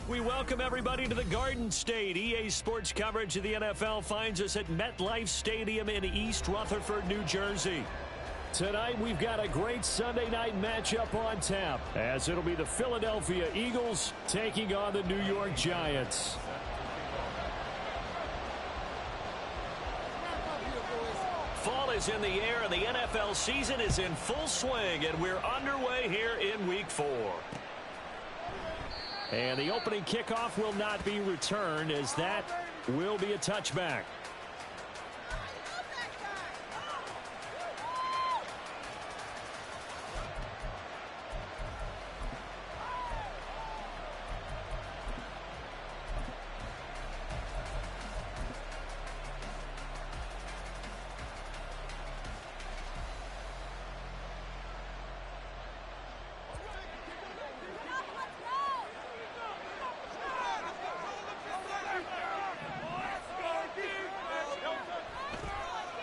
We welcome everybody to the Garden State. EA Sports coverage of the NFL finds us at MetLife Stadium in East Rutherford, New Jersey. Tonight, we've got a great Sunday night matchup on tap, as it'll be the Philadelphia Eagles taking on the New York Giants. Fall is in the air, and the NFL season is in full swing, and we're underway here in Week 4. And the opening kickoff will not be returned, as that will be a touchback.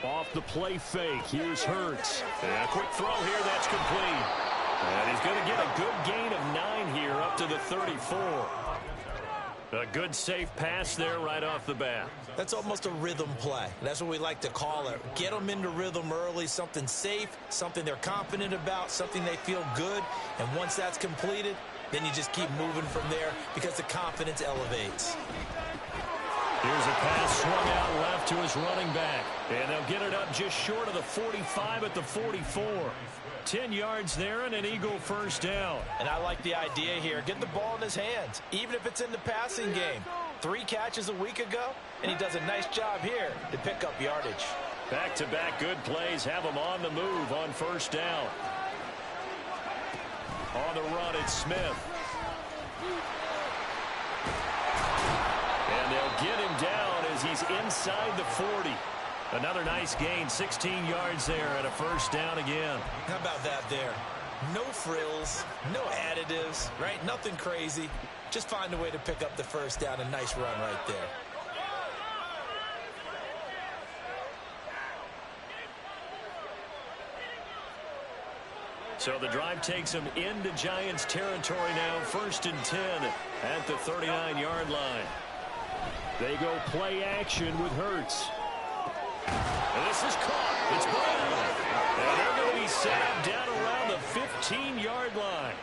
Off the play fake, here's Hurts. And a quick throw here, that's complete. And he's going to get a good gain of 9 here up to the 34. A good safe pass there right off the bat. That's almost a rhythm play. That's what we like to call it. Get them into rhythm early, something safe, something they're confident about, something they feel good. And once that's completed, then you just keep moving from there because the confidence elevates. Here's a pass swung out left to his running back. And they'll get it up just short of the 45 at the 44. 10 yards there and an Eagle first down. And I like the idea here. Get the ball in his hands, even if it's in the passing game. 3 catches a week ago, and he does a nice job here to pick up yardage. Back-to-back good plays have him on the move on first down. On the run, it's Smith. And they'll get him down as he's inside the 40. Another nice gain, 16 yards there and a first down again. How about that there? No frills, no additives, right? Nothing crazy. Just find a way to pick up the first down. A nice run right there. So the drive takes him into Giants territory now. 1st and 10 at the 39-yard line. They go play action with Hurts. And this is caught. It's Brown. And they're going to be set up down around the 15-yard line.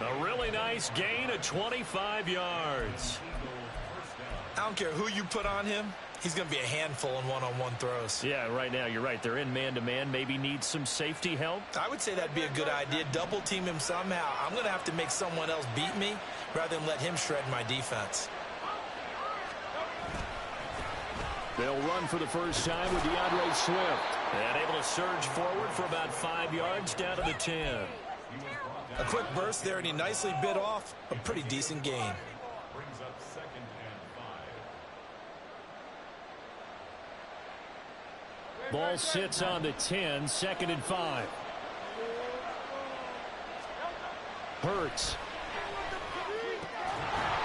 A really nice gain of 25 yards. I don't care who you put on him. He's going to be a handful in one-on-one throws. Yeah, right now, you're right. They're in man-to-man. Maybe needs some safety help. I would say that'd be a good idea. Double team him somehow. I'm going to have to make someone else beat me rather than let him shred my defense. They'll run for the first time with DeAndre Swift. And able to surge forward for about 5 yards down to the 10. A quick burst there, and he nicely bit off a pretty decent gain. Ball sits on the 10, 2nd and 5. Hurts.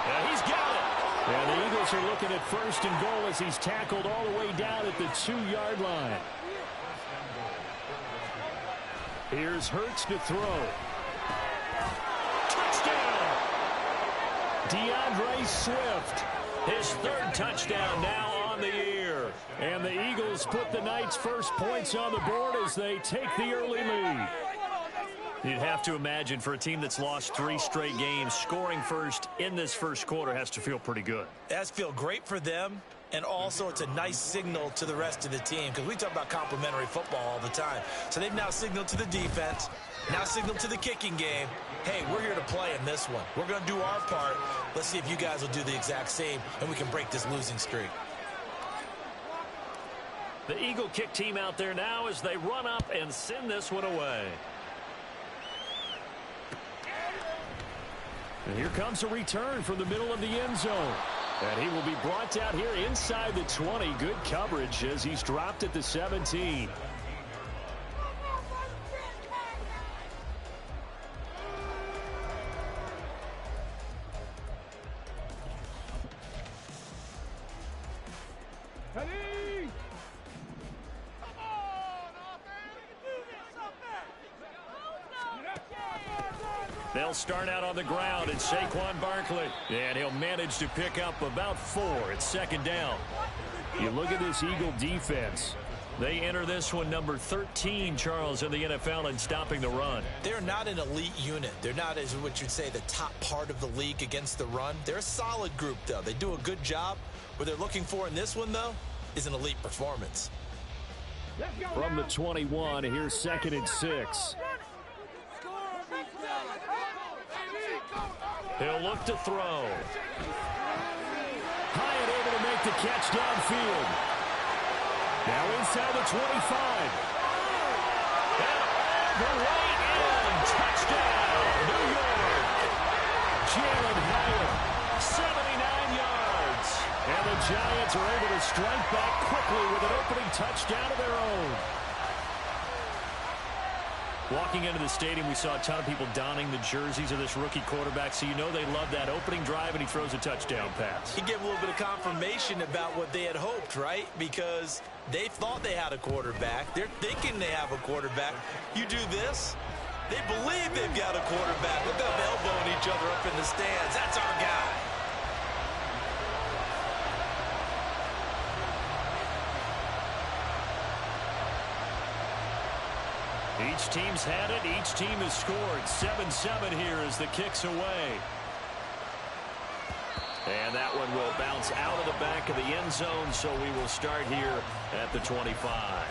And he's got it. And the Eagles are looking at 1st and goal as he's tackled all the way down at the 2-yard line. Here's Hurts to throw. Touchdown! DeAndre Swift. His 3rd touchdown now on the year. And the Eagles put the night's first points on the board as they take the early lead. You'd have to imagine for a team that's lost 3 straight games, scoring first in this first quarter has to feel pretty good. It has to feel great for them, and also it's a nice signal to the rest of the team because we talk about complimentary football all the time. So they've now signaled to the defense, now signaled to the kicking game, hey, we're here to play in this one. We're going to do our part. Let's see if you guys will do the exact same, and we can break this losing streak. The Eagle kick team out there now as they run up and send this one away. And here comes a return from the middle of the end zone. And he will be brought down here inside the 20. Good coverage as he's dropped at the 17. They'll start out on the ground, and Saquon Barkley. And he'll manage to pick up about 4. It's second down. You look at this Eagle defense. They enter this one number 13, Charles, in the NFL in stopping the run. They're not an elite unit. They're not, as what you'd say, the top part of the league against the run. They're a solid group, though. They do a good job. What they're looking for in this one, though, is an elite performance. From the 21, here's 2nd and 6. He'll look to throw. Hyatt able to make the catch downfield. Now inside the 25. And all the way in. Touchdown, New York. Jalen Hyatt, 79 yards. And the Giants are able to strike back quickly with an opening touchdown of their own. Walking into the stadium, we saw a ton of people donning the jerseys of this rookie quarterback, so you know they love that opening drive, and he throws a touchdown pass. He gave a little bit of confirmation about what they had hoped, right? Because they thought they had a quarterback. They're thinking they have a quarterback. You do this, they believe they've got a quarterback. Look at them elbowing each other up in the stands. That's our guy. Each team's had it. Each team has scored. 7-7 here as the kick's away. And that one will bounce out of the back of the end zone, so we will start here at the 25.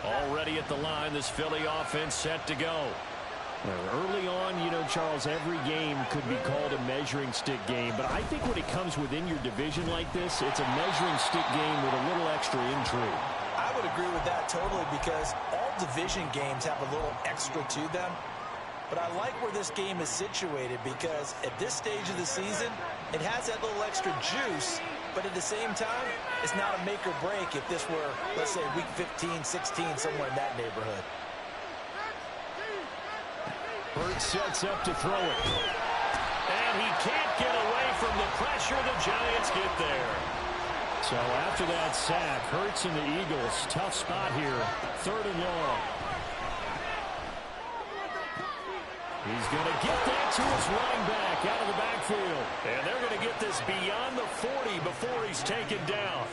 Already at the line, this Philly offense set to go. Early on, you know, Charles, every game could be called a measuring stick game. But I think when it comes within your division like this, it's a measuring stick game with a little extra intrigue. I would agree with that totally because all division games have a little extra to them. But I like where this game is situated because at this stage of the season, it has that little extra juice. But at the same time, it's not a make or break if this were, let's say, week 15, 16, somewhere in that neighborhood. Hurts sets up to throw it. And he can't get away from the pressure. The Giants get there. So after that sack, Hurts and the Eagles, tough spot here. 3rd and long. He's going to get that to his running back out of the backfield. And they're going to get this beyond the 40 before he's taken down.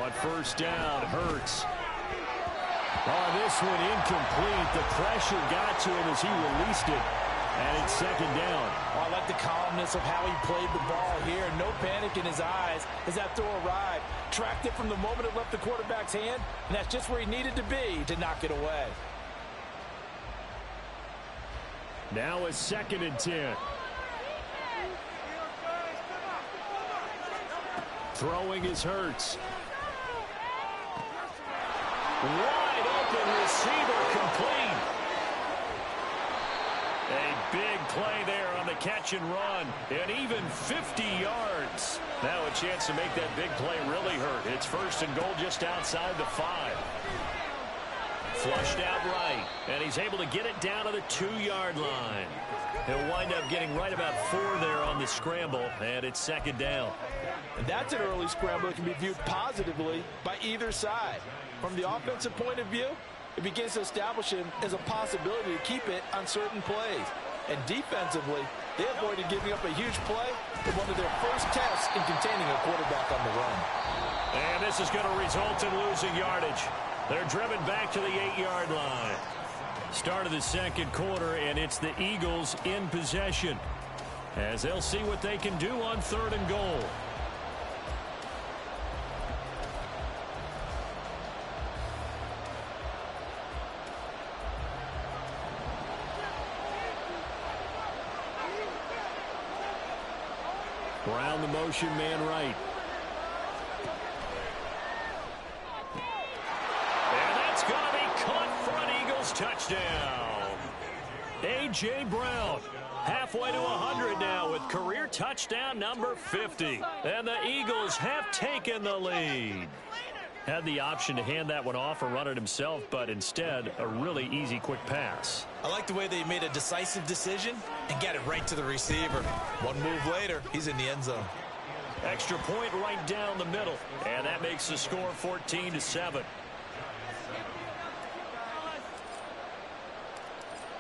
On 1st down, Hurts. Oh, this one incomplete. The pressure got to him as he released it. And it's 2nd down. Oh, I like the calmness of how he played the ball here. No panic in his eyes as that throw arrived. Tracked it from the moment it left the quarterback's hand, and that's just where he needed to be to knock it away. Now it's 2nd and 10. Throwing is Hurts. Wide open receiver complete. A big play there on the catch and run. And even 50 yards. Now a chance to make that big play really hurt. It's 1st and goal just outside the 5. Flushed out right. And he's able to get it down to the 2-yard line. He'll wind up getting right about 4 there on the scramble. And it's 2nd down. And that's an early scramble that can be viewed positively by either side. From the offensive point of view, it begins to establish him as a possibility to keep it on certain plays. And defensively, they avoided giving up a huge play in one of their first tests in containing a quarterback on the run. And this is going to result in losing yardage. They're driven back to the 8-yard line. Start of the 2nd quarter, and it's the Eagles in possession as they'll see what they can do on 3rd and goal. Brown the motion man right. And that's going to be caught for an Eagles touchdown. A.J. Brown halfway to 100 now with career touchdown number 50. And the Eagles have taken the lead. Had the option to hand that one off or run it himself, but instead, a really easy, quick pass. I like the way they made a decisive decision and got it right to the receiver. One move later, he's in the end zone. Extra point right down the middle, and that makes the score 14-7.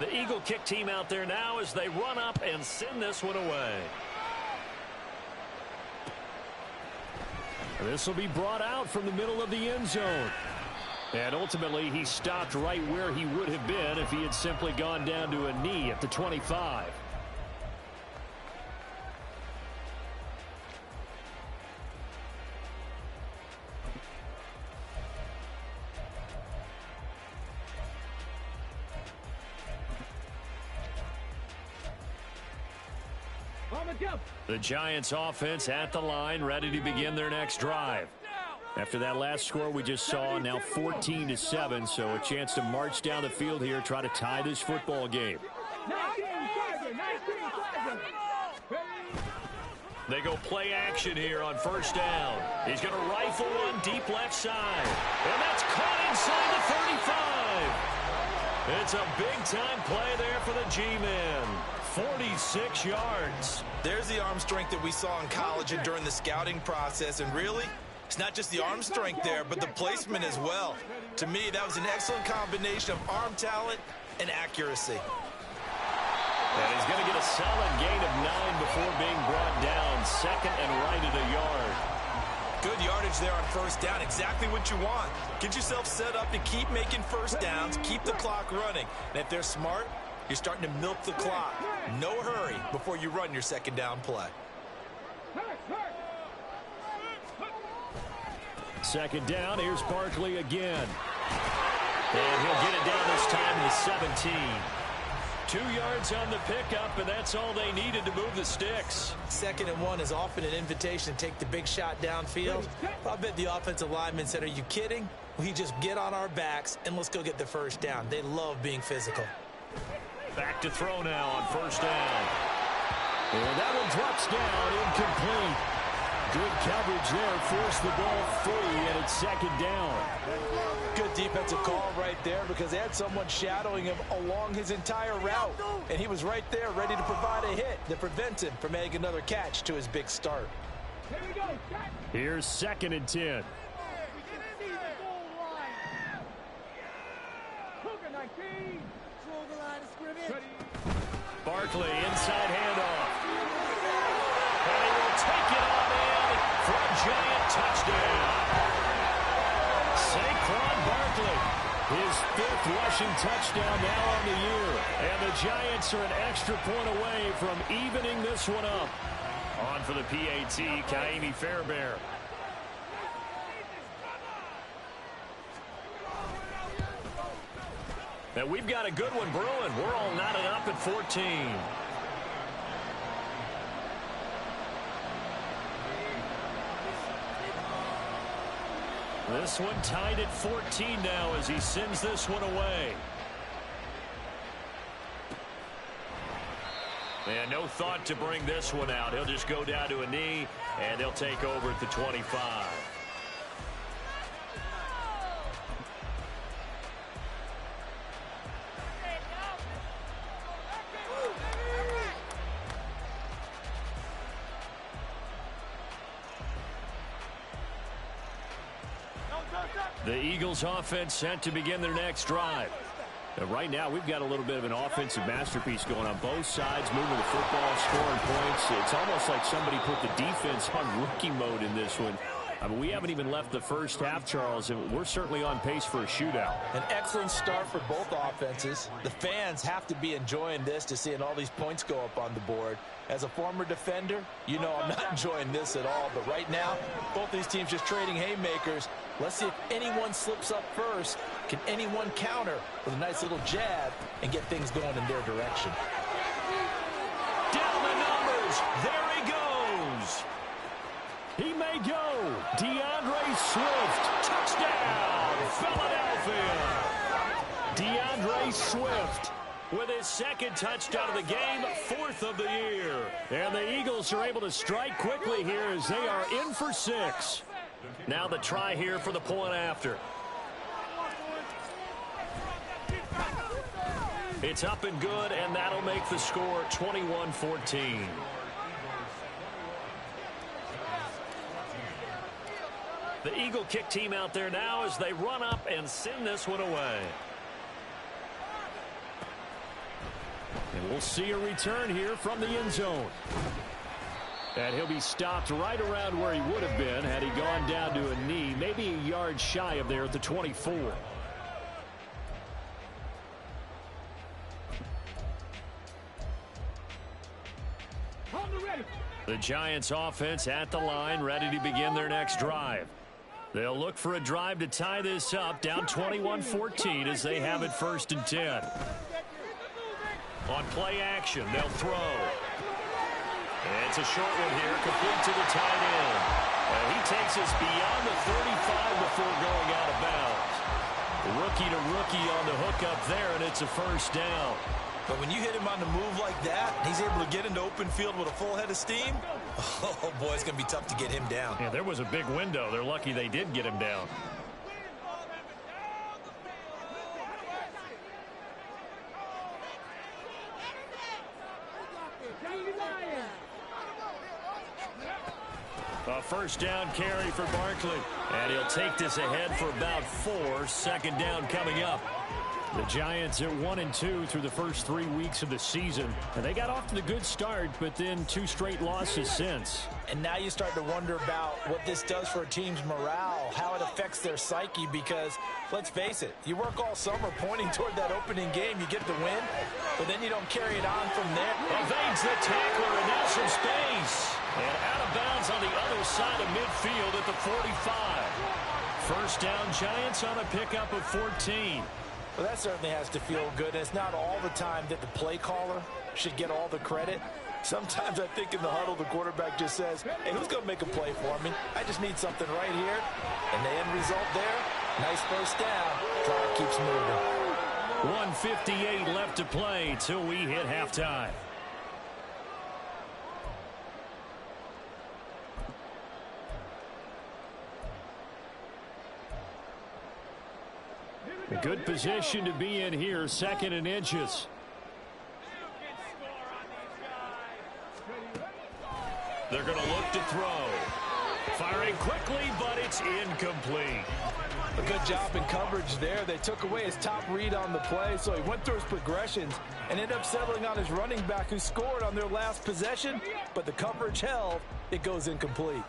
The Eagle kick team out there now as they run up and send this one away. This will be brought out from the middle of the end zone. And ultimately, he stopped right where he would have been if he had simply gone down to a knee at the 25. The Giants offense at the line, ready to begin their next drive. After that last score we just saw, now 14-7, so a chance to march down the field here, try to tie this football game. They go play action here on first down. He's going to rifle one deep left side. And that's caught inside the 35. It's a big-time play there for the G-men. 46 yards. There's the arm strength that we saw in college and during the scouting process. And really, it's not just the arm strength there, but the placement as well. To me, that was an excellent combination of arm talent and accuracy. And he's going to get a solid gain of 9 before being brought down. Second and right at a yard. Good yardage there on first down. Exactly what you want. Get yourself set up to keep making first downs, keep the clock running. And if they're smart, you're starting to milk the clock. No hurry before you run your second down play. Second down, here's Barkley again. And he'll get it down this time to the 17. 2 yards on the pickup, and that's all they needed to move the sticks. Second and 1 is often an invitation to take the big shot downfield. I bet the offensive lineman said, are you kidding? We just get on our backs and let's go get the first down. They love being physical. Back to throw now on first down. And that one drops down, incomplete. Good coverage there, forced the ball free, and it's second down. Good defensive call right there because they had someone shadowing him along his entire route. And he was right there ready to provide a hit that prevents him from making another catch to his big start. Here's second and 10. Barkley, inside handoff. And he will take it on in for a Giant touchdown. Saquon Barkley, his 5th rushing touchdown now on the year. And the Giants are an extra point away from evening this one up. On for the PAT, Kaimi Fairbairn. And we've got a good one brewing. We're all knotted up at 14. This one tied at 14 now as he sends this one away. And no thought to bring this one out. He'll just go down to a knee, and they'll take over at the 25. The Eagles offense set to begin their next drive. And right now, we've got a little bit of an offensive masterpiece going on both sides, moving the football, scoring points. It's almost like somebody put the defense on rookie mode in this one. I mean, we haven't even left the first half, Charles, and we're certainly on pace for a shootout. An excellent start for both offenses. The fans have to be enjoying this to seeing all these points go up on the board. As a former defender, you know I'm not enjoying this at all. But right now, both these teams just trading haymakers. Let's see if anyone slips up first. Can anyone counter with a nice little jab and get things going in their direction? Down the numbers. There he goes. He may go. DeAndre Swift. Touchdown, Philadelphia. DeAndre Swift with his second touchdown of the game, 4th of the year. And the Eagles are able to strike quickly here as they are in for 6. Now the try here for the point after. It's up and good, and that'll make the score 21-14. The Eagle kick team out there now as they run up and send this one away. And we'll see a return here from the end zone. And he'll be stopped right around where he would have been had he gone down to a knee, maybe a yard shy of there at the 24. The Giants offense at the line, ready to begin their next drive. They'll look for a drive to tie this up, down 21-14 as they have it 1st and 10. On play action, they'll throw. And it's a short one here, complete to the tight end. And he takes us beyond the 35 before going out of bounds. Rookie to rookie on the hook up there, and it's a 1st down. But when you hit him on the move like that, he's able to get into open field with a full head of steam. Oh, boy, it's going to be tough to get him down. Yeah, there was a big window. They're lucky they did get him down. A 1st down carry for Barkley. And he'll take this ahead for about 4. 2nd down coming up. The Giants at 1-2 through the first 3 weeks of the season. And they got off to the good start, but then 2 straight losses since. And now you start to wonder about what this does for a team's morale, how it affects their psyche, because, let's face it, you work all summer pointing toward that opening game, you get the win, but then you don't carry it on from there. Evades the tackler, and now some space. And out of bounds on the other side of midfield at the 45. 1st down, Giants on a pickup of 14. Well, that certainly has to feel good. It's not all the time that the play caller should get all the credit. Sometimes I think in the huddle, the quarterback just says, hey, who's going to make a play for me? I just need something right here. And the end result there, nice 1st down. Drive keeps moving. 1:58 left to play till we hit halftime. A good position to be in here, 2nd and inches. They're going to look to throw. Firing quickly, but it's incomplete. A good job in coverage there. They took away his top read on the play, so he went through his progressions and ended up settling on his running back who scored on their last possession, but the coverage held. It goes incomplete.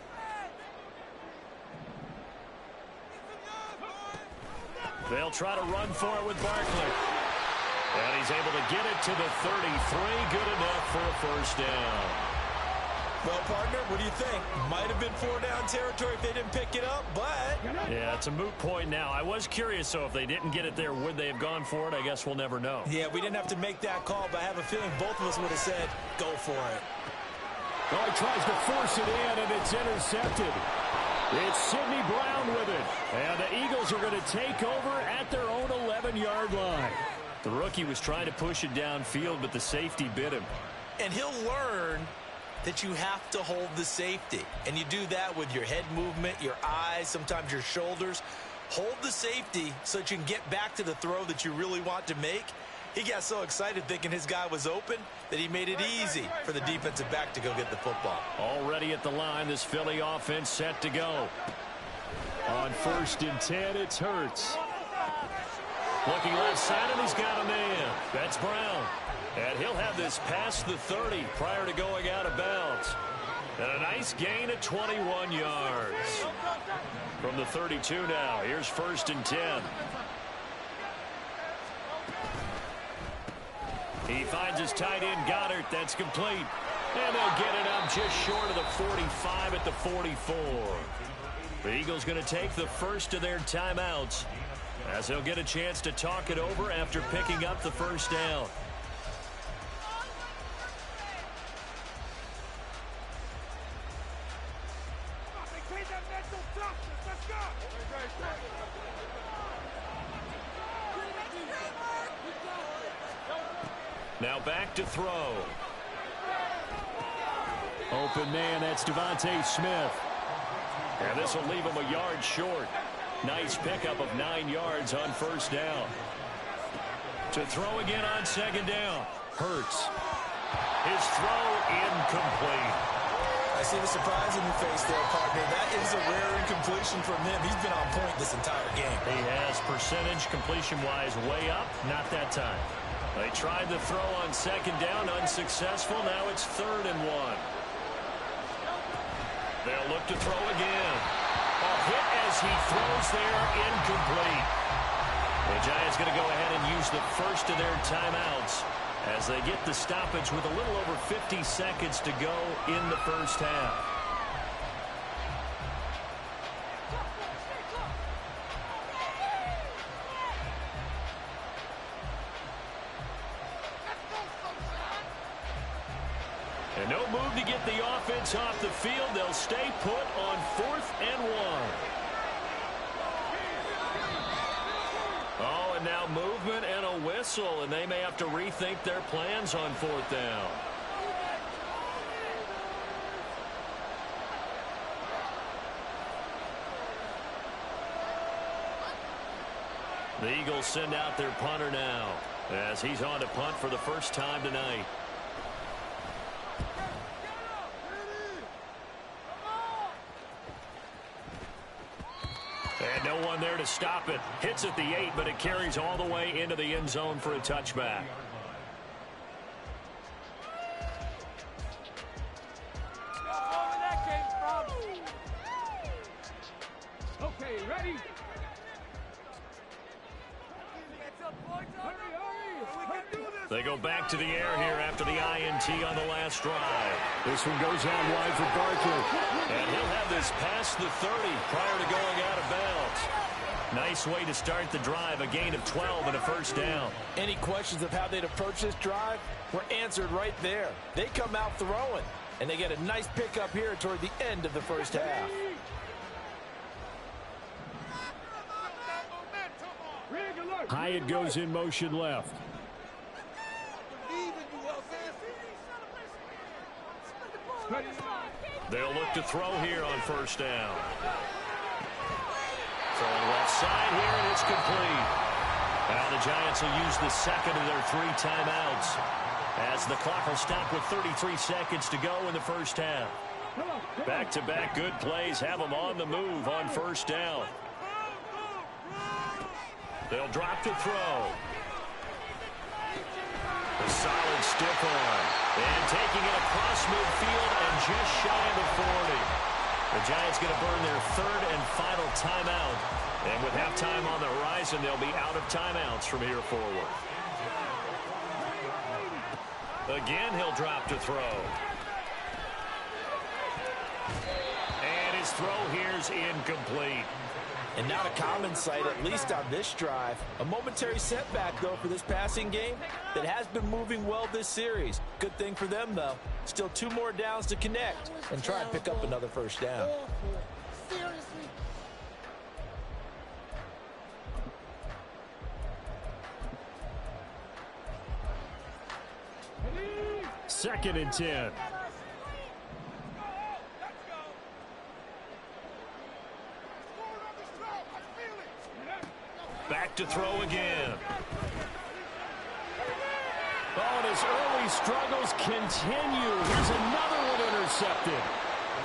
They'll try to run for it with Barkley. And he's able to get it to the 33. Good enough for a 1st down. Well, partner, what do you think? Might have been 4-down territory if they didn't pick it up, but... Yeah, it's a moot point now. I was curious, so if they didn't get it there, would they have gone for it? I guess we'll never know. Yeah, we didn't have to make that call, but I have a feeling both of us would have said, go for it. Oh, he tries to force it in, and it's intercepted. It's Sidney Brown with it. And the Eagles are going to take over at their own 11-yard line. The rookie was trying to push it downfield, but the safety bit him. And he'll learn that you have to hold the safety. And you do that with your head movement, your eyes, sometimes your shoulders. Hold the safety so that you can get back to the throw that you really want to make. He got so excited thinking his guy was open that he made it easy for the defensive back to go get the football. Already at the line, this Philly offense set to go. On 1st and 10, it's Hurts. Looking left side, and he's got a man. That's Brown. And he'll have this past the 30 prior to going out of bounds. And a nice gain of 21 yards. From the 32 now, here's 1st and 10. He finds his tight end, Goddard. That's complete. And they'll get it up just short of the 45 at the 44. The Eagles going to take the first of their timeouts as they'll get a chance to talk it over after picking up the 1st down. Now back to throw. Open man, that's Devontae Smith. And this will leave him a yard short. Nice pickup of 9 yards on first down. To throw again on second down. Hurts. His throw incomplete. I see the surprise in your face there, partner. That is a rare incompletion from him. He's been on point this entire game. He has percentage completion-wise way up. Not that time. They tried the throw on second down. Unsuccessful. Now it's 3rd and 1. They'll look to throw again. A hit as he throws there. Incomplete. The Giants going to go ahead and use the first of their timeouts as they get the stoppage with a little over 50 seconds to go in the first half. And no move to get the offense off the field. They'll stay put on 4th and 1. Oh, and now movement and a whistle, and they may have to rethink their plans on 4th down. The Eagles send out their punter now as he's on to punt for the first time tonight. And no one there to stop it. Hits at the 8, but it carries all the way into the end zone for a touchback. Okay, ready? They go back to the air here after the INT on the last drive. This one goes out wide for Barkley. And he'll have this past the 30 prior to going out of bounds. Nice way to start the drive, a gain of 12 and a first down. Any questions of how they'd approach this drive were answered right there. They come out throwing, and they get a nice pickup here toward the end of the first half. Hyatt goes in motion left. They'll look to throw here on first down. Throwing left side here, and it's complete. Now the Giants will use the second of their 3 timeouts as the clock will stop with 33 seconds to go in the first half. Back-to-back good plays have them on the move on first down. They'll drop to throw. A solid stiff arm. And taking it across midfield and just shy of the 40. The Giants going to burn their 3rd and final timeout. And with halftime on the horizon, they'll be out of timeouts from here forward. Again, he'll drop to throw. And his throw here's incomplete. And not a common sight, at least on this drive. A momentary setback, though, for this passing game that has been moving well this series. Good thing for them, though. Still 2 more downs to connect and try and pick up another first down. Second and 10. Back to throw again. Oh, and his early struggles continue. Here's another one intercepted.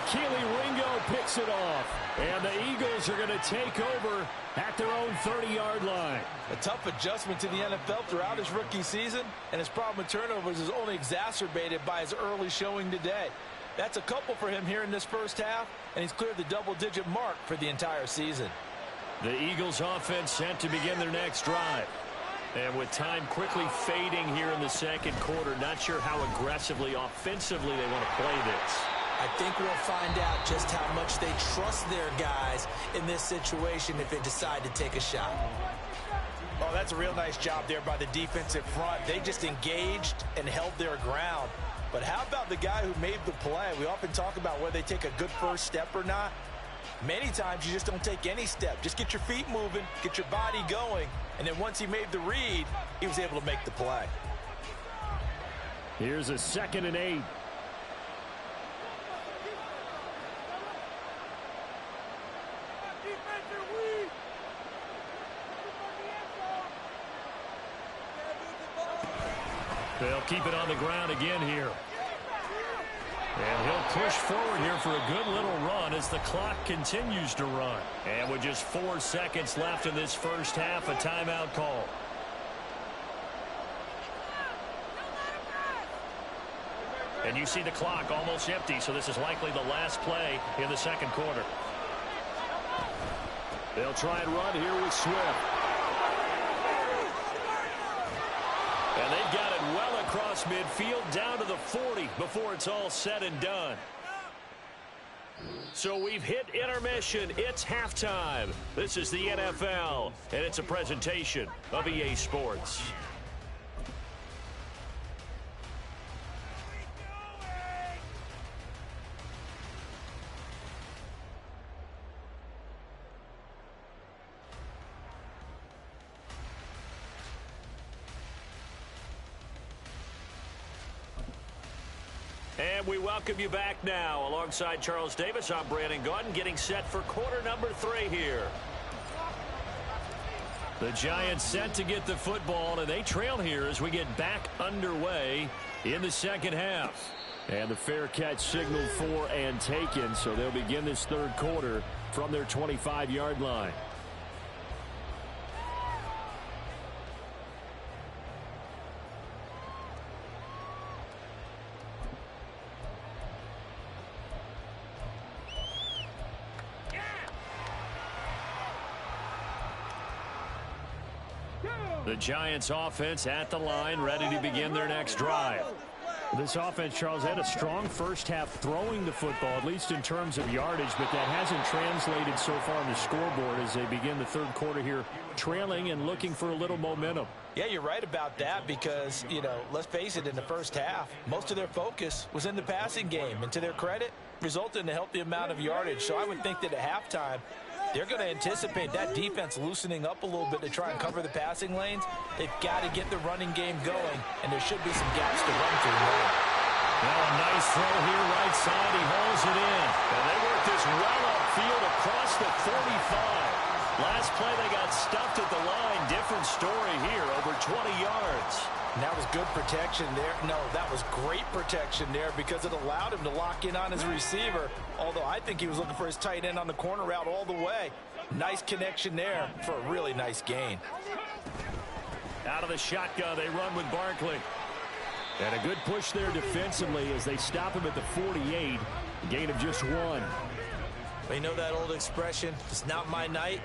Keely Ringo picks it off. And the Eagles are going to take over at their own 30-yard line. A tough adjustment to the NFL throughout his rookie season, and his problem with turnovers is only exacerbated by his early showing today. That's a couple for him here in this first half, and he's cleared the double-digit mark for the entire season. The Eagles offense set to begin their next drive. And with time quickly fading here in the second quarter, not sure how aggressively, offensively they want to play this. I think we'll find out just how much they trust their guys in this situation if they decide to take a shot. Oh, that's a real nice job there by the defensive front. They just engaged and held their ground. But how about the guy who made the play? We often talk about whether they take a good first step or not. Many times you just don't take any step. Just get your feet moving, get your body going, and then once he made the read, he was able to make the play. Here's a 2nd and 8. They'll keep it on the ground again here. And he'll push forward here for a good little run as the clock continues to run. And with just 4 seconds left in this first half, a timeout call. And you see the clock almost empty, so this is likely the last play in the second quarter. They'll try and run here with Swift. And they've got it well across midfield down to the 40 before it's all said and done. So we've hit intermission. It's halftime. This is the NFL, and it's a presentation of EA Sports. And we welcome you back now. Alongside Charles Davis, I'm Brandon Gaudin, getting set for quarter number 3 here. The Giants set to get the football, and they trail here as we get back underway in the second half. And the fair catch signaled for and taken, so they'll begin this third quarter from their 25-yard line. The Giants offense at the line, ready to begin their next drive. This offense, Charles, had a strong first half throwing the football, at least in terms of yardage, but that hasn't translated so far on the scoreboard as they begin the third quarter here, trailing and looking for a little momentum. Yeah, you're right about that because, let's face it, in the first half, most of their focus was in the passing game. And to their credit, resulted in a healthy amount of yardage. So I would think that at halftime, they're going to anticipate that defense loosening up a little bit to try and cover the passing lanes. They've got to get the running game going, and there should be some gaps to run through now. Well, a nice throw here right side. He hauls it in. And they work this well upfield across the 45. Last play, they got stuffed at the line. Different story here, over 20 yards. And that was good protection there. No, that was great protection there because it allowed him to lock in on his receiver, although I think he was looking for his tight end on the corner route all the way. Nice connection there for a really nice gain. Out of the shotgun, they run with Barkley. And a good push there defensively as they stop him at the 48. Gain of just 1. Well, you know that old expression, it's not my night.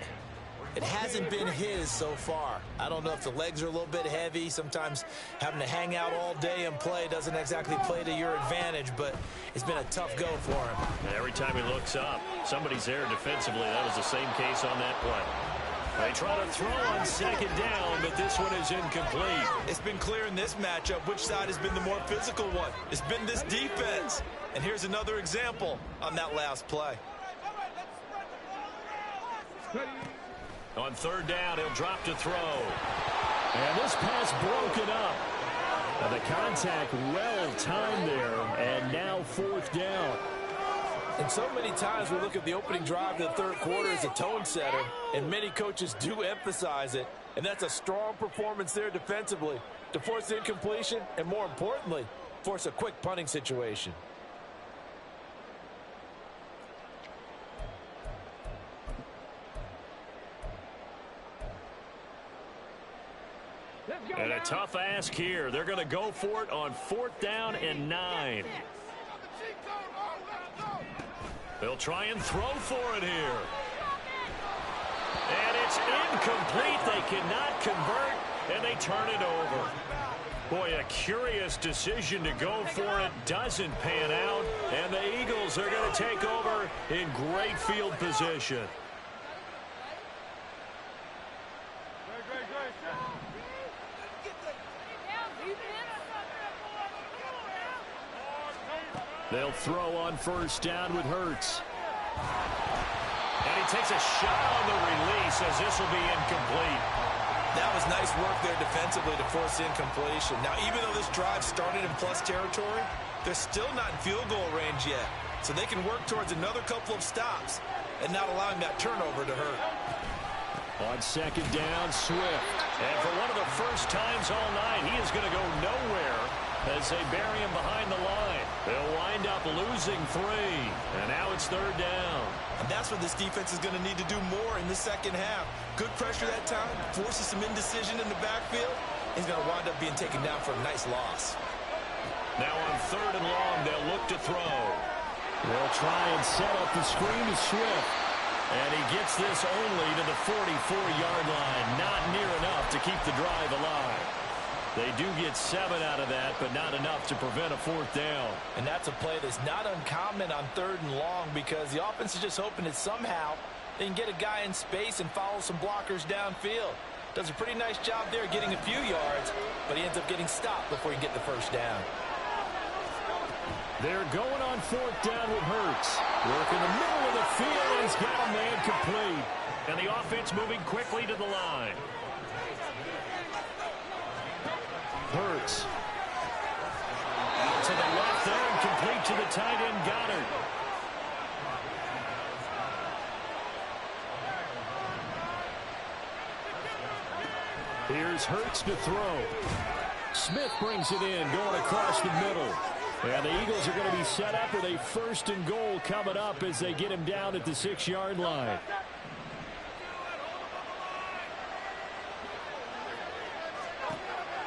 It hasn't been his so far. I don't know if the legs are a little bit heavy. Sometimes having to hang out all day and play doesn't exactly play to your advantage, but it's been a tough go for him. And every time he looks up, somebody's there defensively. That was the same case on that play. They try to throw on second down, but this one is incomplete. It's been clear in this matchup which side has been the more physical one. It's been this defense. And here's another example on that last play. On third down, he'll drop to throw. And this pass broken up. And the contact well timed there, and now fourth down. And so many times we look at the opening drive of the third quarter as a tone setter, and many coaches do emphasize it. And that's a strong performance there defensively to force the incompletion and, more importantly, force a quick punting situation. And a tough ask here. They're going to go for it on fourth down and 9. They'll try and throw for it here. And it's incomplete. They cannot convert, and they turn it over. Boy, a curious decision to go for it. Doesn't pan out, and the Eagles are going to take over in great field position. They'll throw on first down with Hurts. And he takes a shot on the release as this will be incomplete. That was nice work there defensively to force incompletion. Now, even though this drive started in plus territory, they're still not in field goal range yet. So they can work towards another couple of stops and not allowing that turnover to hurt. On second down, Swift. And for one of the first times all night, he is going to go nowhere as they bury him behind the line. They'll wind up losing 3, and now it's 3rd down. And that's what this defense is going to need to do more in the second half. Good pressure that time, forces some indecision in the backfield. He's going to wind up being taken down for a nice loss. Now on 3rd and long, they'll look to throw. They'll try and set up the screen to Swift. And he gets this only to the 44-yard line. Not near enough to keep the drive alive. They do get 7 out of that, but not enough to prevent a 4th down. And that's a play that's not uncommon on 3rd and long because the offense is just hoping that somehow they can get a guy in space and follow some blockers downfield. Does a pretty nice job there getting a few yards, but he ends up getting stopped before he can get the 1st down. They're going on 4th down with Hurts. Work in the middle of the field, and he's got a man complete. And the offense moving quickly to the line. Hurts. To the left there and complete to the tight end, Goddard. Here's Hurts to throw. Smith brings it in, going across the middle. And the Eagles are going to be set up with a 1st and goal coming up as they get him down at the 6-yard line.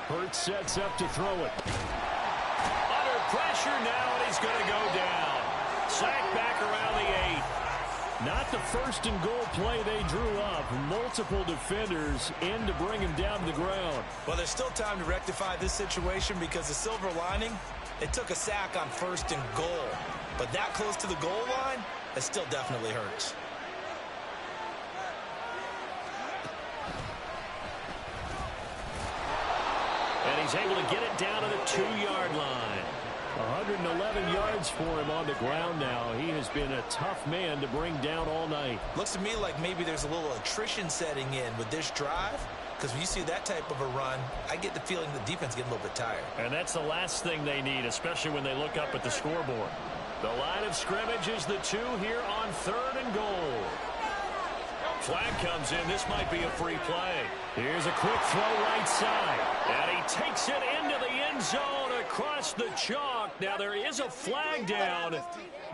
Hurts sets up to throw it. Under pressure now, and he's going to go down. Sacked back around the 8. Not the 1st and goal play they drew up. Multiple defenders in to bring him down to the ground. Well, there's still time to rectify this situation because the silver lining, it took a sack on 1st and goal. But that close to the goal line, it still definitely hurts. And he's able to get it down to the 2-yard line. 111 yards for him on the ground now. He has been a tough man to bring down all night. Looks to me like maybe there's a little attrition setting in with this drive. Because when you see that type of a run, I get the feeling the defense is getting a little bit tired. And that's the last thing they need, especially when they look up at the scoreboard. The line of scrimmage is the 2 here on 3rd and goal. Flag comes in. This might be a free play. Here's a quick throw right side. And he takes it into the end zone across the chalk. Now there is a flag down,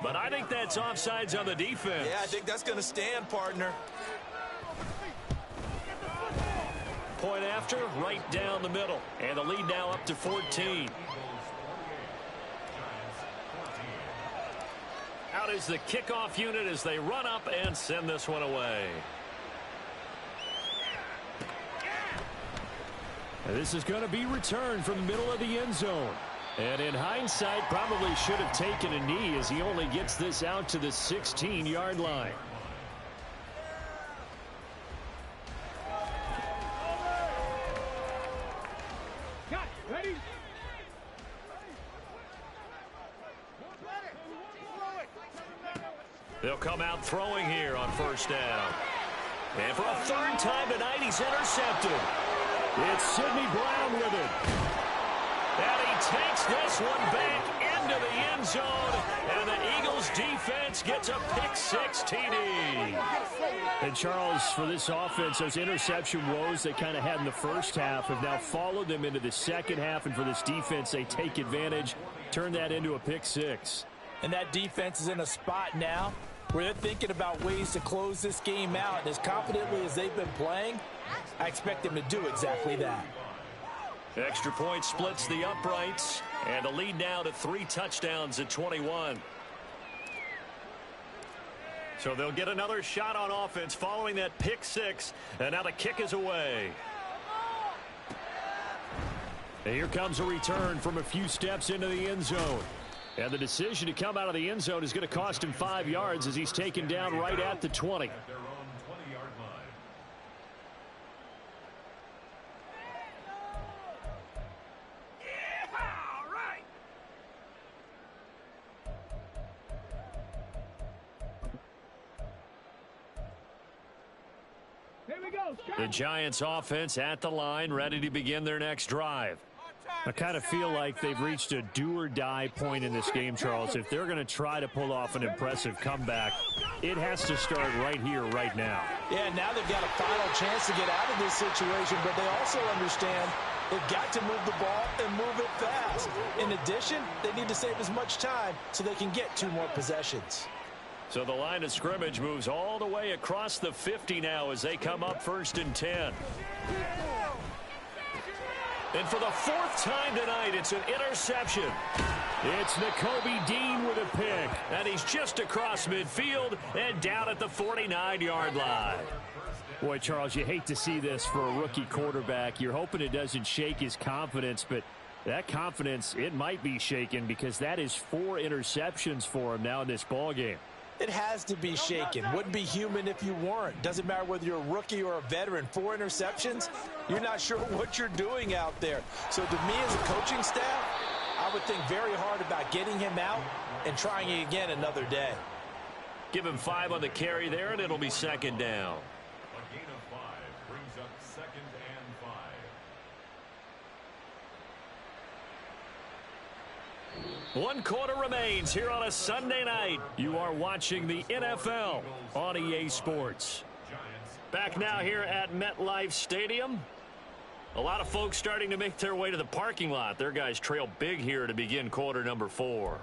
but I think that's offsides on the defense. Yeah, I think that's going to stand, partner. Point after, right down the middle. And the lead now up to 14. Out is the kickoff unit as they run up and send this one away. And this is going to be returned from the middle of the end zone. And in hindsight, probably should have taken a knee as he only gets this out to the 16-yard line. Ready? They'll come out throwing here on 1st down. And for a 3rd time tonight, he's intercepted. It's Sidney Brown with it. And he takes this one back into the end zone. And the Eagles defense gets a pick-6 TD. And Charles, for this offense, those interception woes they kind of had in the first half have now followed them into the second half. And for this defense, they take advantage, turn that into a pick-6. And that defense is in a spot now where they're thinking about ways to close this game out. And as confidently as they've been playing, I expect them to do exactly that. Extra point splits the uprights, and the lead now to 3 touchdowns at 21. So they'll get another shot on offense following that pick-6, and now the kick is away. And here comes a return from a few steps into the end zone. And the decision to come out of the end zone is going to cost him 5 yards as he's taken down right at the 20. The Giants offense at the line, ready to begin their next drive. I kind of feel like they've reached a do-or-die point in this game, Charles. If they're going to try to pull off an impressive comeback, it has to start right here, right now. Yeah, now they've got a final chance to get out of this situation, but they also understand They've got to move the ball and move it fast. In addition, they need to save as much time so they can get 2 more possessions. So the line of scrimmage moves all the way across the 50 now as they come up 1st and 10. And for the 4th time tonight, it's an interception. It's Nakobe Dean with a pick. And he's just across midfield and down at the 49-yard line. Boy, Charles, you hate to see this for a rookie quarterback. You're hoping it doesn't shake his confidence, but that confidence, it might be shaken because that is 4 interceptions for him now in this ballgame. It has to be shaken. Wouldn't be human if you weren't. Doesn't matter whether you're a rookie or a veteran. 4 interceptions, you're not sure what you're doing out there. So to me as a coaching staff, I would think very hard about getting him out and trying it again another day. Give him 5 on the carry there, and it'll be 2nd down. A gain of 5 brings up 2nd and 5. 1 quarter remains here on a Sunday night. You are watching the NFL on EA Sports. Back now here at MetLife Stadium. A lot of folks starting to make their way to the parking lot. Their guys trail big here to begin quarter number 4.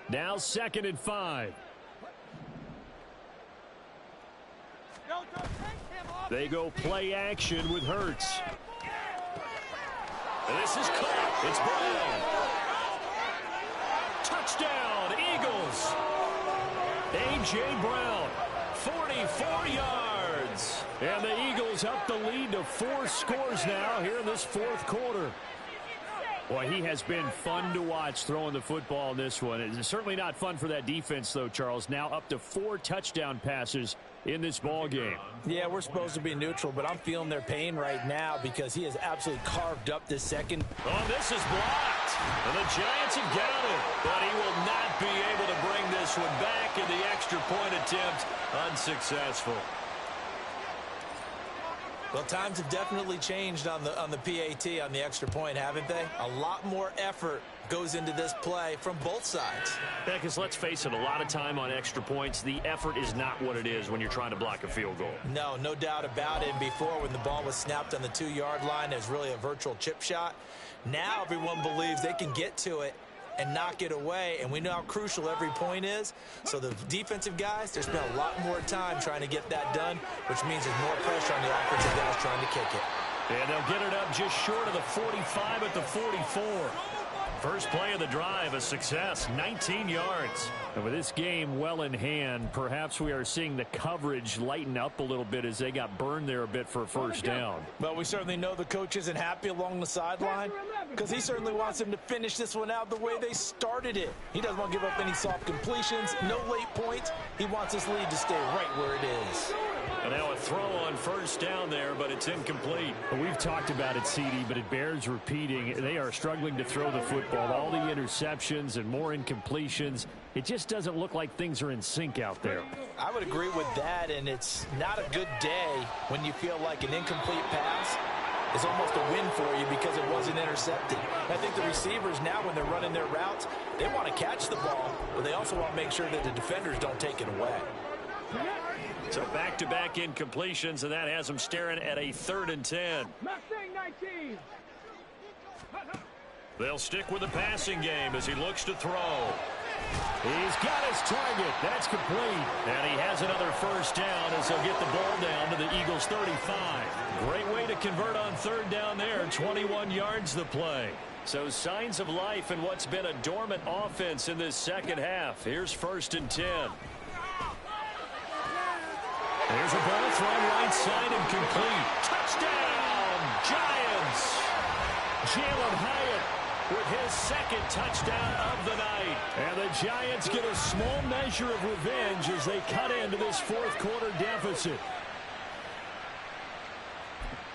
Now 2nd and 5. They go play action with Hurts. And this is caught. It's Brown. Touchdown, Eagles. A.J. Brown, 44 yards. And the Eagles up the lead to 4 scores now here in this 4th quarter. Boy, he has been fun to watch throwing the football in this one. It's certainly not fun for that defense, though, Charles. Now up to 4 touchdown passes in this ball game. Yeah, we're supposed to be neutral, but I'm feeling their pain right now because he has absolutely carved up this second. Oh, this is blocked. And the Giants have got it. But he will not be able to bring this one back, and the extra point attempt unsuccessful. Well, times have definitely changed on the PAT, on the extra point, haven't they? A lot more effort goes into this play from both sides. Yeah, because let's face it, a lot of time on extra points, the effort is not what it is when you're trying to block a field goal. No doubt about it. And before, when the ball was snapped on the 2-yard line, it was really a virtual chip shot. Now everyone believes they can get to it and knock it away, and we know how crucial every point is. So the defensive guys, they spent a lot more time trying to get that done, which means there's more pressure on the offensive guys trying to kick it. And they'll get it up just short of the 45 at the 44. First play of the drive, a success, 19 yards. And with this game well in hand, perhaps we are seeing the coverage lighten up a little bit as they got burned there a bit for a 1st down. Well, we certainly know the coach isn't happy along the sideline because he certainly wants them to finish this one out the way they started it. He doesn't want to give up any soft completions, no late points. He wants this lead to stay right where it is. And now a throw on 1st down there, but it's incomplete. Well, we've talked about it, CD, but it bears repeating. They are struggling to throw the football. All the interceptions and more incompletions. It just doesn't look like things are in sync out there. I would agree with that, and it's not a good day when you feel like an incomplete pass is almost a win for you because it wasn't intercepted. I think the receivers now, when they're running their routes, they want to catch the ball, but they also want to make sure that the defenders don't take it away. So back-to-back incompletions, and that has them staring at a 3rd and 10. Mustang 19. They'll stick with the passing game as he looks to throw. He's got his target. That's complete. And he has another 1st down as they'll get the ball down to the Eagles' 35. Great way to convert on 3rd down there. 21 yards the play. So signs of life in what's been a dormant offense in this 2nd half. Here's 1st and 10. There's a ball thrown right side and complete. Touchdown, Giants! Jalen Hyatt with his 2nd touchdown of the night. And the Giants get a small measure of revenge as they cut into this 4th quarter deficit.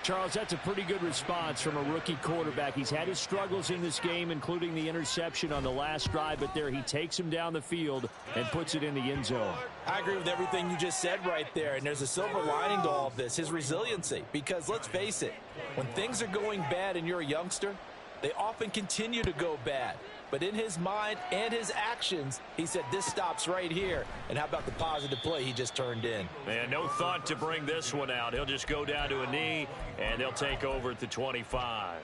Charles, that's a pretty good response from a rookie quarterback. He's had his struggles in this game, including the interception on the last drive, but there he takes him down the field and puts it in the end zone. I agree with everything you just said right there, and there's a silver lining to all of this, his resiliency. Because let's face it, when things are going bad and you're a youngster, they often continue to go bad. But in his mind and his actions, he said this stops right here. And how about the positive play he just turned in? And no thought to bring this one out. He'll just go down to a knee, and they'll take over at the 25.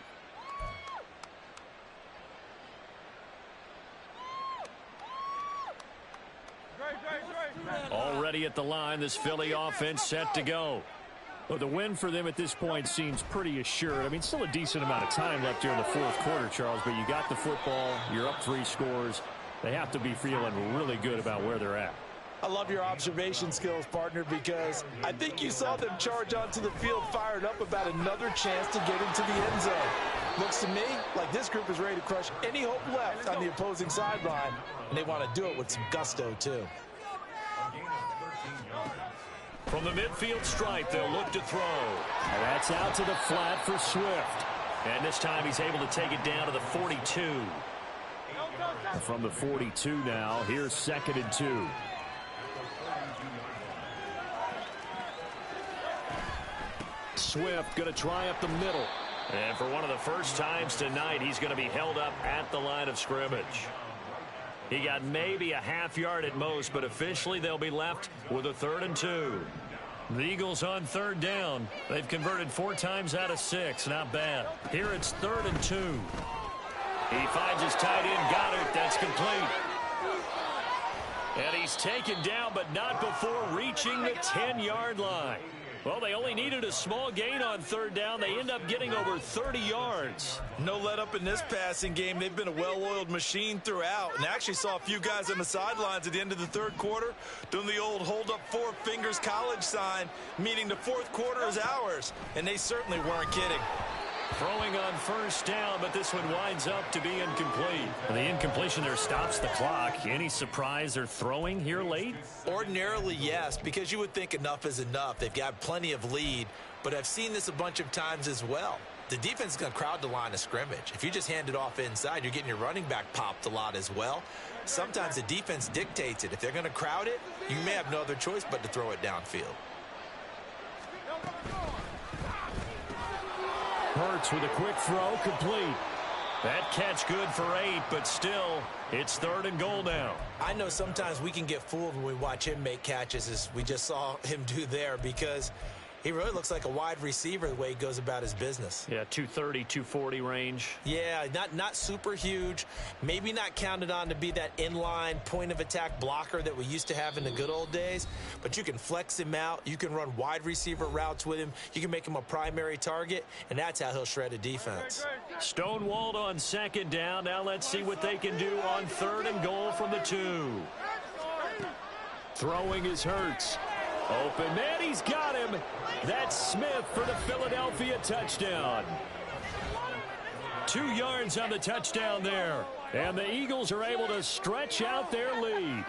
Already at the line, this Philly offense set to go. Well, the win for them at this point seems pretty assured. I mean, still a decent amount of time left here in the fourth quarter, Charles, but you got the football, you're up 3 scores. They have to be feeling really good about where they're at. I love your observation skills, partner, because I think you saw them charge onto the field fired up about another chance to get into the end zone. Looks to me like this group is ready to crush any hope left on the opposing sideline, and they want to do it with some gusto, too. From the midfield stripe, they'll look to throw. And that's out to the flat for Swift. And this time he's able to take it down to the 42. From the 42 now, here's 2nd and 2. Swift going to try up the middle. And for one of the first times tonight, he's going to be held up at the line of scrimmage. He got maybe a half yard at most, but officially they'll be left with a 3rd and 2. The Eagles on 3rd down. They've converted 4 times out of 6. Not bad. Here it's 3rd and 2. He finds his tight end, Goddard. That's complete. And he's taken down, but not before reaching the 10-yard line. Well, they only needed a small gain on 3rd down. They end up getting over 30 yards. No let up in this passing game. They've been a well-oiled machine throughout. And actually saw a few guys on the sidelines at the end of the 3rd quarter doing the old hold up 4 fingers college sign, meaning the 4th quarter is ours. And they certainly weren't kidding. Throwing on 1st down, but this one winds up to be incomplete. The incompletion there stops the clock. Any surprise they're throwing here late? Ordinarily, yes, because you would think enough is enough. They've got plenty of lead, but I've seen this a bunch of times as well. The defense is going to crowd the line of scrimmage. If you just hand it off inside, you're getting your running back popped a lot as well. Sometimes the defense dictates it. If they're going to crowd it, you may have no other choice but to throw it downfield. Hurts with a quick throw, complete. That catch good for 8, but still, it's 3rd and goal now. I know sometimes we can get fooled when we watch him make catches, as we just saw him do there, because he really looks like a wide receiver the way he goes about his business. Yeah, 230, 240 range. Yeah, not super huge. Maybe not counted on to be that inline point-of-attack blocker that we used to have in the good old days. But you can flex him out. You can run wide receiver routes with him. You can make him a primary target, and that's how he'll shred a defense. Stonewalled on 2nd down. Now let's see what they can do on 3rd and goal from the 2. Throwing is Hurts. Open man, he's got him. That's Smith for the Philadelphia touchdown. 2 yards on the touchdown there. And the Eagles are able to stretch out their lead.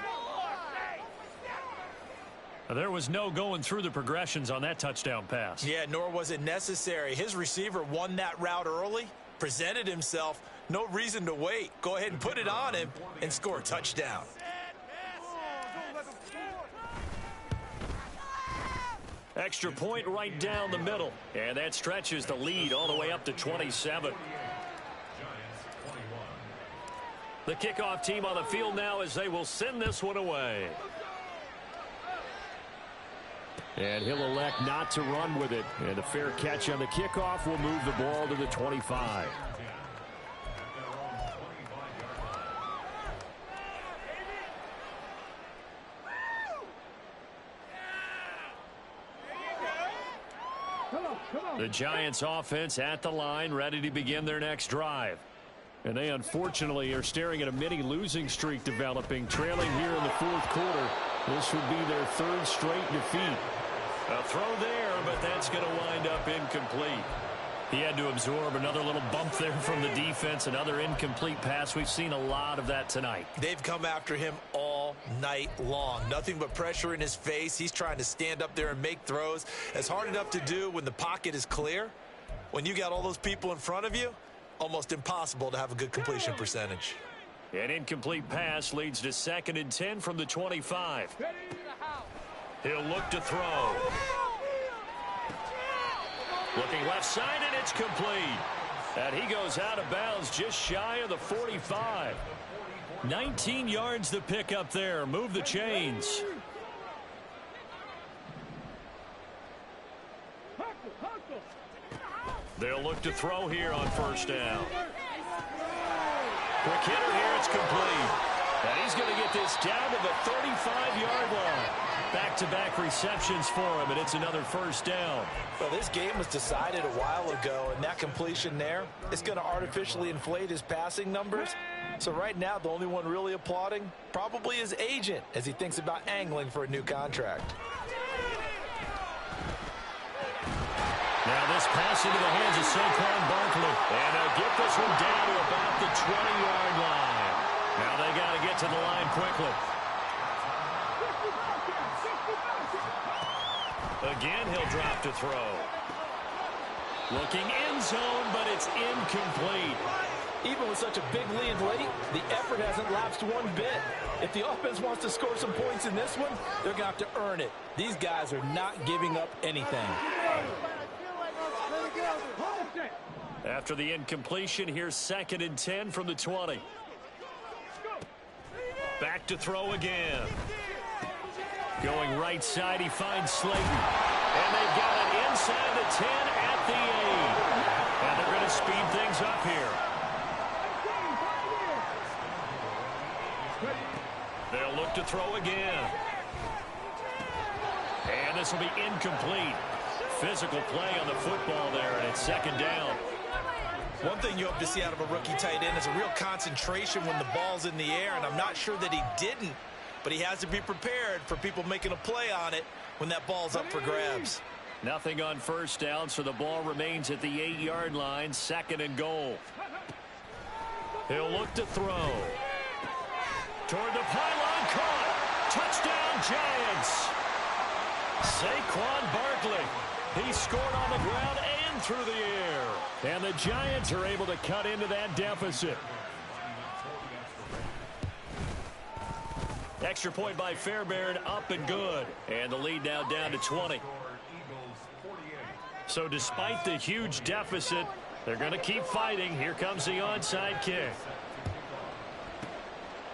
There was no going through the progressions on that touchdown pass. Yeah, nor was it necessary. His receiver won that route early, presented himself. No reason to wait. Go ahead and put it on him and score a touchdown. Extra point right down the middle. And that stretches the lead all the way up to 27. The kickoff team on the field now as they will send this one away. And he'll elect not to run with it. And a fair catch on the kickoff will move the ball to the 25. The Giants offense at the line, ready to begin their next drive. And they unfortunately are staring at a mini losing streak developing, trailing here in the 4th quarter. This would be their 3rd straight defeat. A throw there, but that's going to wind up incomplete. He had to absorb another little bump there from the defense, another incomplete pass. We've seen a lot of that tonight. They've come after him all night long. Nothing but pressure in his face. He's trying to stand up there and make throws. It's hard enough to do when the pocket is clear. When you got all those people in front of you, almost impossible to have a good completion percentage. An incomplete pass leads to 2nd and 10 from the 25. He'll look to throw. Looking left side, and it's complete. And he goes out of bounds just shy of the 45. 19 yards to pick up there. Move the chains. They'll look to throw here on first down. Quick hitter here. It's complete. And he's going to get this down to the 35-yard line. Back-to-back receptions for him, and it's another first down. Well, this game was decided a while ago, and that completion there is going to artificially inflate his passing numbers. So right now, the only one really applauding probably his agent as he thinks about angling for a new contract. Now this pass into the hands of Saquon Barkley. And they'll get this one down to about the 20-yard line. Now they got to get to the line quickly. Again, he'll drop to throw. Looking end zone, but it's incomplete. Even with such a big lead late, the effort hasn't lapsed one bit. If the offense wants to score some points in this one, they're going to have to earn it. These guys are not giving up anything. After the incompletion, here's 2nd and 10 from the 20. Back to throw again. Going right side, he finds Slayton. And they've got it inside the 10 at the 8. And they're going to speed things up here. They'll look to throw again. And this will be incomplete. Physical play on the football there, and it's 2nd down. One thing you hope to see out of a rookie tight end is a real concentration when the ball's in the air, and I'm not sure that he didn't, but he has to be prepared for people making a play on it when that ball's up for grabs. Nothing on first down, so the ball remains at the 8-yard line, 2nd and goal. He'll look to throw. Toward the pylon, caught. Touchdown, Giants. Saquon Barkley. He scored on the ground and through the air. And the Giants are able to cut into that deficit. Extra point by Fairbairn, up and good. And the lead now down to 20. So despite the huge deficit, they're going to keep fighting. Here comes the onside kick.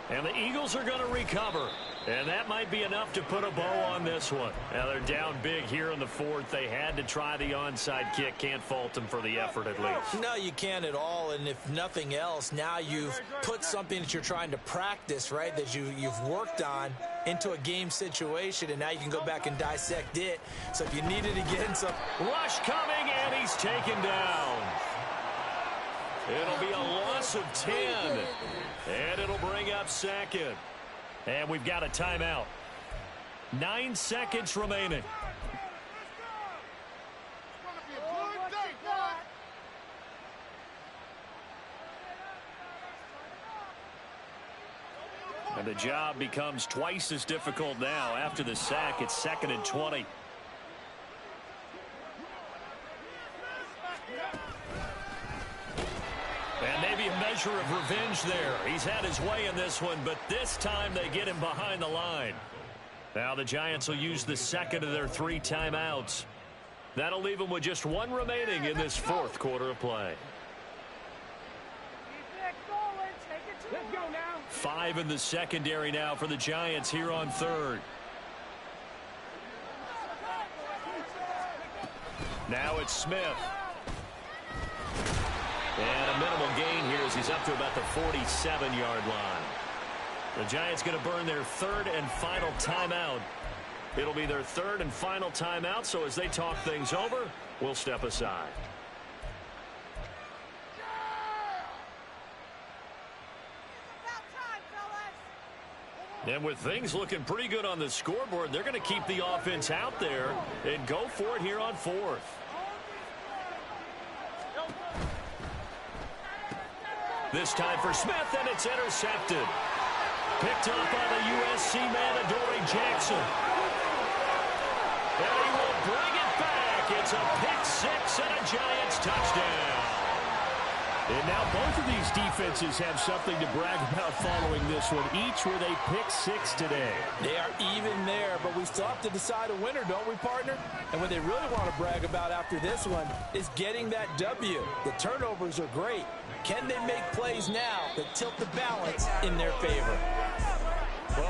And the Eagles are going to recover. And that might be enough to put a bow on this one. Now they're down big here in the 4th. They had to try the onside kick. Can't fault them for the effort at least. No, you can't at all. And if nothing else, now you've put something that you're trying to practice, right, that you've worked on into a game situation, and now you can go back and dissect it. So if you need it again, so rush coming, and he's taken down. It'll be a loss of 10. And it'll bring up 2nd. And we've got a timeout. 9 seconds remaining. And the job becomes twice as difficult now. After the sack, it's 2nd and 20. And maybe a measure of revenge there. He's had his way in this one, but this time they get him behind the line. Now the Giants will use the 2nd of their 3 timeouts. That'll leave them with just 1 remaining in this 4th quarter of play. 5 in the secondary now for the Giants here on 3rd. Now it's Smith. And a minimal gain here as he's up to about the 47-yard line. The Giants going to burn their 3rd and final timeout. It'll be their 3rd and final timeout, so as they talk things over, we'll step aside. And with things looking pretty good on the scoreboard, they're going to keep the offense out there and go for it here on 4th. This time for Smith, and it's intercepted. Picked up by the USC man, Adoree Jackson. And he will bring it back. It's a pick 6 and a Giants touchdown. And now both of these defenses have something to brag about following this one, each with a pick 6 today. They are even there, but we still still have to decide a winner, don't we, partner? And what they really want to brag about after this one is getting that W. The turnovers are great. Can they make plays now that tilt the balance in their favor?